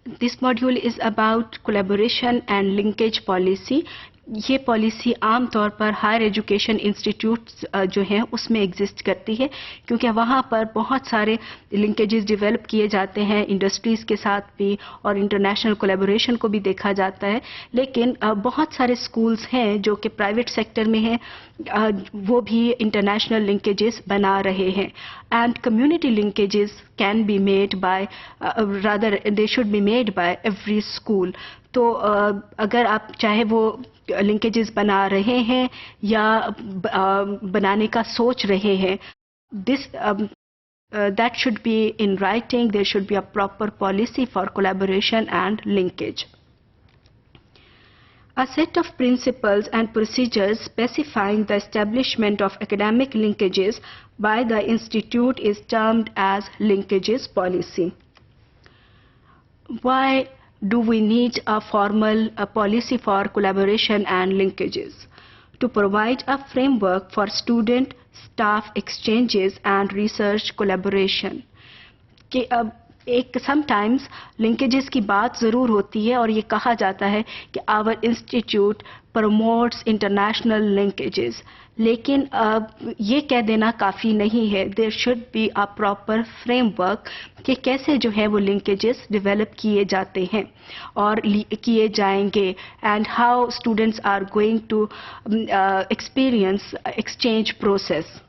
This module is about collaboration and linkage policy. ये policy आम तौर पर हायर एजुकेशन इंस्टीट्यूट्स जो हैं उसमें एग्जिस्ट करती है, क्योंकि वहाँ पर बहुत सारे लिंकेजेस डेवलप किए जाते हैं इंडस्ट्रीज़ के साथ भी, और इंटरनेशनल कोलैबोरेशन को भी देखा जाता है. लेकिन बहुत सारे स्कूल्स हैं जो कि प्राइवेट सेक्टर में हैं, वो भी इंटरनेशनल लिंकेजेस बना रहे हैं. And community linkages can be made by, rather they should be made by every school. तो अगर आप चाहे वो लिंकेजेस बना रहे हैं या बनाने का सोच रहे हैं, this that should be in writing. There should be a proper policy for collaboration and linkage. A set of principles and procedures specifying the establishment of academic linkages by the institute is termed as linkages policy. Why do we need a formal policy for collaboration and linkages? To provide a framework for student staff exchanges and research collaboration. कि अब एक sometimes linkages की बात ज़रूर होती है और ये कहा जाता है कि our institute promotes international linkages, लेकिन अब ये कह देना काफ़ी नहीं है. There should be a proper framework कि कैसे जो है वो लिंकेजेस डेवलप किए जाते हैं और किए जाएंगे, and how students are going to experience exchange process.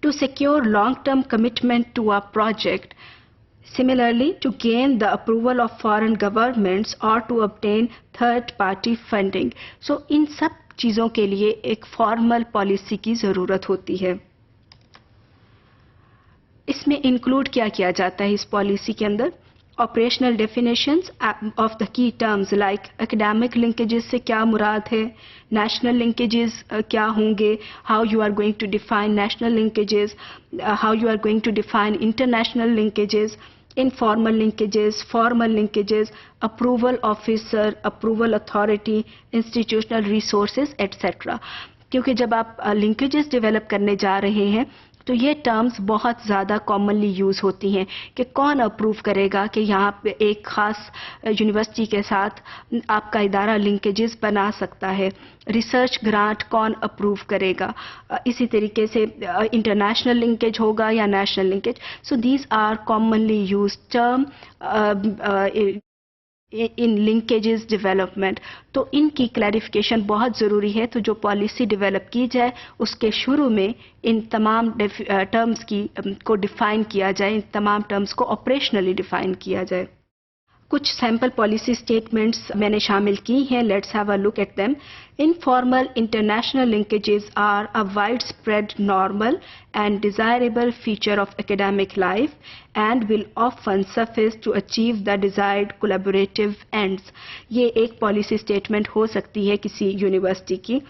To secure long-term commitment to a project, similarly to gain the approval of foreign governments or to obtain third-party funding. So इन सब चीज़ों के लिए एक फॉर्मल पॉलिसी की ज़रूरत होती है. इसमें इंक्लूड क्या किया जाता है इस पॉलिसी के अंदर? Operational definitions of the key terms like academic linkages से क्या मुराद है, नेशनल लिंकेजेस क्या होंगे, how you are going to define national linkages, how you are going to define international linkages, informal linkages, formal linkages, approval officer, approval authority, institutional resources etcetera. क्योंकि जब आप linkages develop करने जा रहे हैं तो ये टर्म्स बहुत ज़्यादा कॉमनली यूज़ होती हैं कि कौन अप्रूव करेगा कि यहाँ पे एक ख़ास यूनिवर्सिटी के साथ आपका इदारा लिंकेजेस बना सकता है, रिसर्च ग्रांट कौन अप्रूव करेगा, इसी तरीके से इंटरनेशनल लिंकेज होगा या national linkage. So these are commonly used term in linkages development. तो इनकी क्लैरिफिकेशन बहुत ज़रूरी है. तो जो पॉलिसी डेवलप की जाए उसके शुरू में इन तमाम टर्म्स की को डिफ़ाइन किया जाए, इन तमाम टर्म्स को ऑपरेशनली डिफ़ाइन किया जाए. कुछ सैम्पल पॉलिसी स्टेटमेंट्स मैंने शामिल की हैं. Let's have a look at them. Informal international linkages are a widespread, normal and desirable feature of academic life and will often suffice to achieve the desired collaborative ends. ये एक policy statement हो सकती है किसी university की.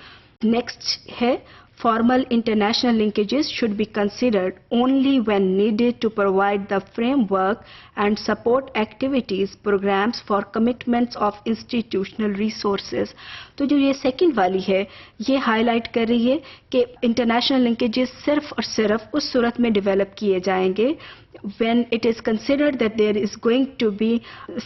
Next है, formal international linkages should be considered only when needed to provide the framework and support activities, programs for commitments of institutional resources. तो जो ये सेकंड वाली है ये हाईलाइट कर रही है कि इंटरनेशनल लिंकेजेस सिर्फ और सिर्फ उस सूरत में डेवलप किए जाएंगे when it is considered that there is going to be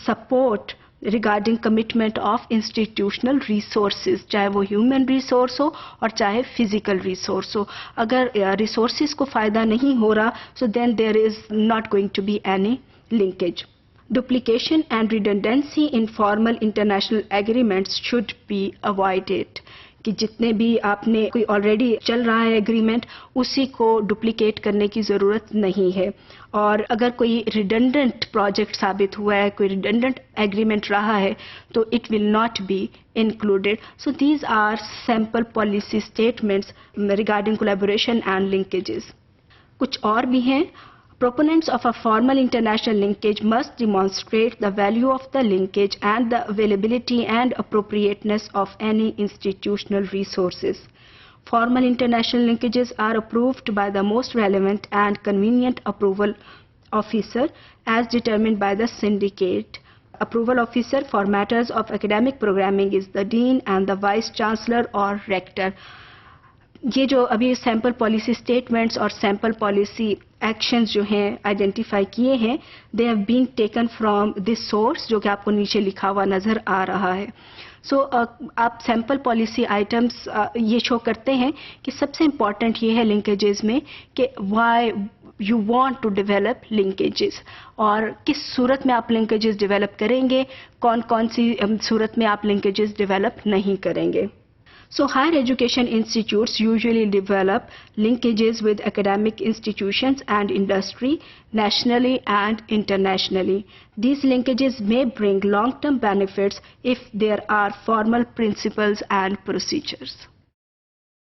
support regarding commitment of institutional resources, चाहे वो human resource हो और चाहे physical resource हो. अगर resources को फ़ायदा नहीं हो रहा, so then there is not going to be any linkage. Duplication and redundancy in formal international agreements should be avoided. कि जितने भी आपने कोई ऑलरेडी चल रहा है एग्रीमेंट उसी को डुप्लीकेट करने की ज़रूरत नहीं है. और अगर कोई रिडंडेंट प्रोजेक्ट साबित हुआ है, कोई रिडंडेंट एग्रीमेंट रहा है, तो it will not be included. So these are sample policy statements regarding collaboration and linkages. कुछ और भी हैं. Proponents of a formal international linkage must demonstrate the value of the linkage and the availability and appropriateness of any institutional resources. Formal international linkages are approved by the most relevant and convenient approval officer as determined by the syndicate. Approval officer for matters of academic programming is the dean and the vice chancellor or rector. ये जो अभी sample policy statements और sample policy actions जो हैं identify किए हैं, they have been taken from this source, जो कि आपको नीचे लिखा हुआ नजर आ रहा है। सो आप सैंपल पॉलिसी आइटम्स ये शो करते हैं कि सबसे इम्पॉर्टेंट ये है लिंकेजेस में कि why you want to develop linkages, और किस सूरत में आप लिंकेजेस डेवलप करेंगे, कौन कौन सी सूरत में आप लिंकेजेस डेवलप नहीं करेंगे। So higher education institutes usually develop linkages with academic institutions and industry nationally and internationally. These linkages may bring long-term benefits if there are formal principles and procedures.